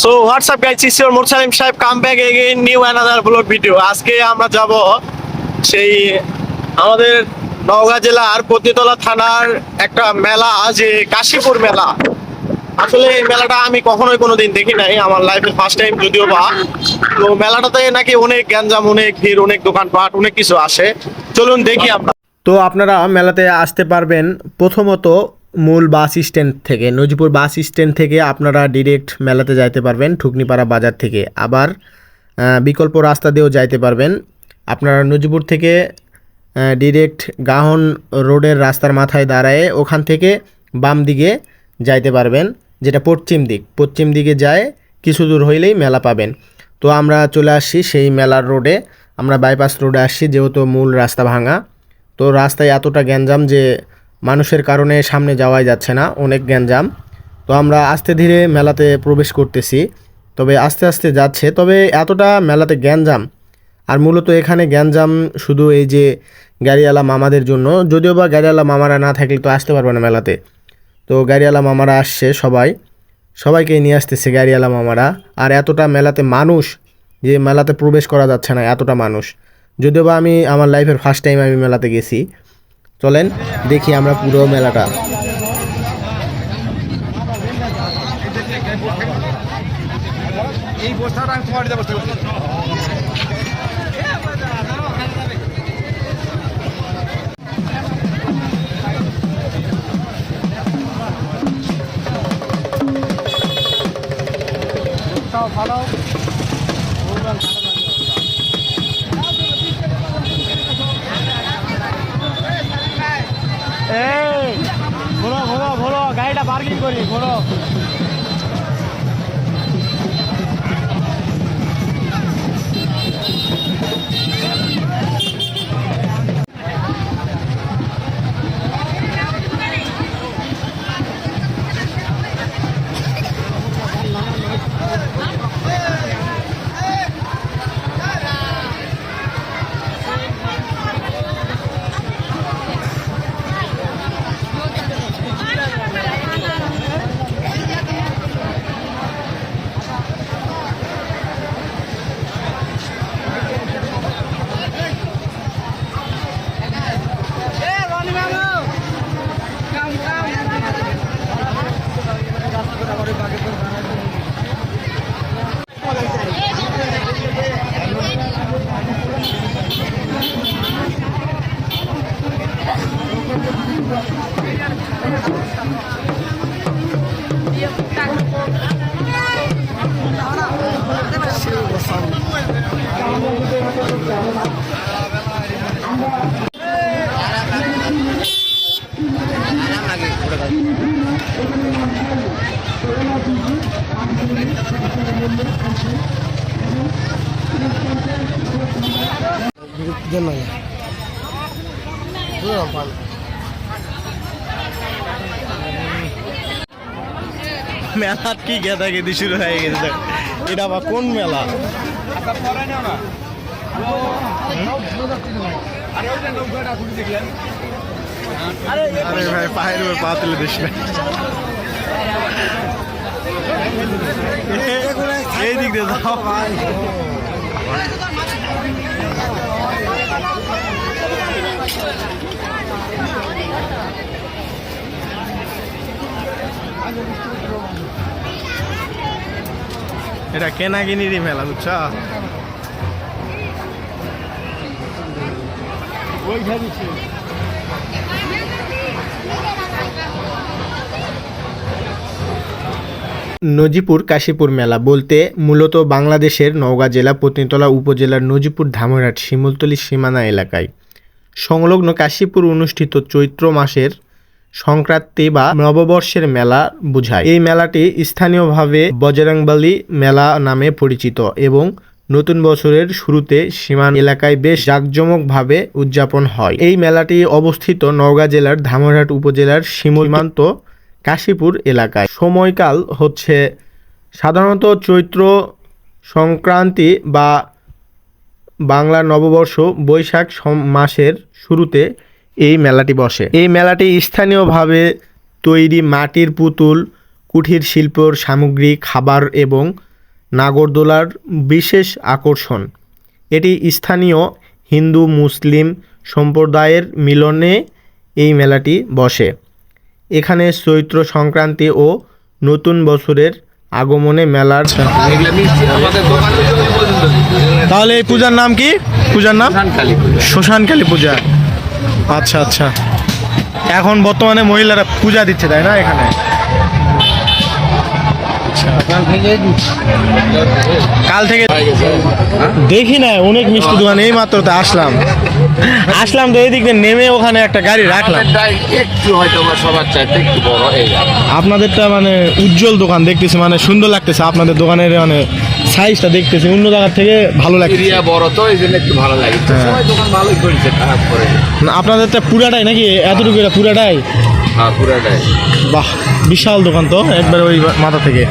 So what's up guys, it's your Mursalim Saheb come back again new another blog video. আজকে আমরা যাব সেই আমাদের নওগাঁ জেলার পতিতলা থানার একটা মেলা, যে কাশীপুর মেলা। আসলে এই মেলাটা আমি কখনোই কোনোদিন দেখি নাই, আমার লাইফে ফার্স্ট টাইম যদিও বা। তো মেলাটাতে নাকি অনেক গ্যাঞ্জাম, অনেক ভিড়, অনেক দোকানপাট, অনেক কিছু আসে। চলুন দেখি আমরা। তো আপনারা মেলাতে আসতে পারবেন প্রথমত মূল বাস স্ট্যান্ড থেকে, নজিপুর বাস স্ট্যান্ড থেকে আপনারা ডিরেক্ট মেলাতে যাইতে পারবেন ঠুকনিপাড়া বাজার থেকে। আবার বিকল্প রাস্তা দিয়েও যাইতে পারবেন। আপনারা নজিপুর থেকে ডিরেক্ট গাহন রোডের রাস্তার মাথায় দাঁড়ায় ওখান থেকে বাম দিকে যাইতে পারবেন, যেটা পশ্চিম দিকে যায় কিছু দূর হইলেই মেলা পাবেন। তো আমরা চলে আসছি সেই মেলার রোডে, আমরা বাইপাস রোডে আসছি, যেহেতু মূল রাস্তা ভাঙা। তো রাস্তায় এতটা গ্যাঞ্জাম যে মানুষের কারণে সামনে যাওয়াই যাচ্ছে না, অনেক গ্যাঞ্জাম। তো আমরা আস্তে ধীরে মেলাতে প্রবেশ করতেছি, তবে আস্তে আস্তে যাচ্ছে। তবে এতটা মেলাতে গ্যাঞ্জাম, আর মূলত এখানে গ্যাঞ্জাম শুধু এই যে গাড়িওয়ালা মামাদের জন্য, যদিও বা গাড়িওয়ালা মামারা না থাকলে তো আসতে পারবে না মেলাতে। তো গাড়িওয়ালা মামারা আসছে, সবাইকে নিয়ে আসতেছে গাড়িওয়ালা মামারা। আর এতটা মেলাতে মানুষ যে মেলাতে প্রবেশ করা যাচ্ছে না, এতটা মানুষ। যদিও বা আমি আমার লাইফের ফার্স্ট টাইম আমি মেলাতে গেছি। চলেন দেখি আমরা পুরো মেলাটা। ঘোরো গাড়িটা পার্কিং করি, ঘোরো। মেলা কি গেদাগেদি শুরু হয়ে গেছে। এটা আবার কোন মেলা? আরে ভাই পায়ের উপর পা তুলে দিস না, এই দিক দিয়ে যাও। এটা কেনাকিনিরই মেলা, বুঝছো? নজিপুর কাশীপুর মেলা বলতে মূলত বাংলাদেশের নওগাঁ জেলা পতিতলা উপজেলার নজিপুর ধামরাট শিমুলতলি সীমানা এলাকায় সংলগ্ন কাশীপুর অনুষ্ঠিত চৈত্র মাসের সংক্রান্তি বা নববর্ষের মেলা বোঝায়। এই মেলাটি স্থানীয়ভাবে বজরংবলী মেলা নামে পরিচিত এবং নতুন বছরের শুরুতে সীমানা এলাকায় বেশ জাঁকজমকভাবে উদযাপন হয়। এই মেলাটি অবস্থিত নওগাঁ জেলার ধামরাট উপজেলার সীমান্ত কাশীপুর এলাকায়। সময়কাল হচ্ছে সাধারণত চৈত্র সংক্রান্তি বা বাংলা নববর্ষ বৈশাখ মাসের শুরুতে এই মেলাটি বসে। এই মেলাটি স্থানীয়ভাবে তৈরি মাটির পুতুল, কুঠির শিল্পর সামগ্রী, খাবার এবং নাগরদোলার বিশেষ আকর্ষণ। এটি স্থানীয় হিন্দু মুসলিম সম্প্রদায়ের মিলনে এই মেলাটি বসে। এখানে চৈত্র সংক্রান্তি ও নতুন বছরের আগমনে মেলার তাহলে এই পূজার নাম কি? পূজার নাম শ্মশানকালী পূজা। আচ্ছা আচ্ছা, এখন বর্তমানে মহিলারা পূজা দিচ্ছে তাই না এখানে? কাল থেকে দেখি না, অনেক মিষ্টি দোকান। এই মাত্র তো আসলাম তো এই দিক দিয়ে নেমে ওখানে একটা গাড়ি রাখলাম। একটু হয়তো সবার চাইতে একটু বড় হয়ে যাবে। আপনাদেরটা মানে উজ্জ্বল দোকান দেখতেছি, মানে সুন্দর লাগতেছে। আপনাদের দোকানের মানে সাইজটা দেখতেছি অন্য জায়গার থেকে ভালো লাগছে। এরিয়া বড় তো এই জন্য একটু ভালো লাগে। সবাই দোকান ভালোই করেছে, খারাপ করে না, আপনাদেরটা পুরাটাই নাকি? এতটুকু পুরাটাই? হ্যাঁ পুরাটাই। বাহ, বিশাল দোকান তো একবার ওই মাথা থেকে।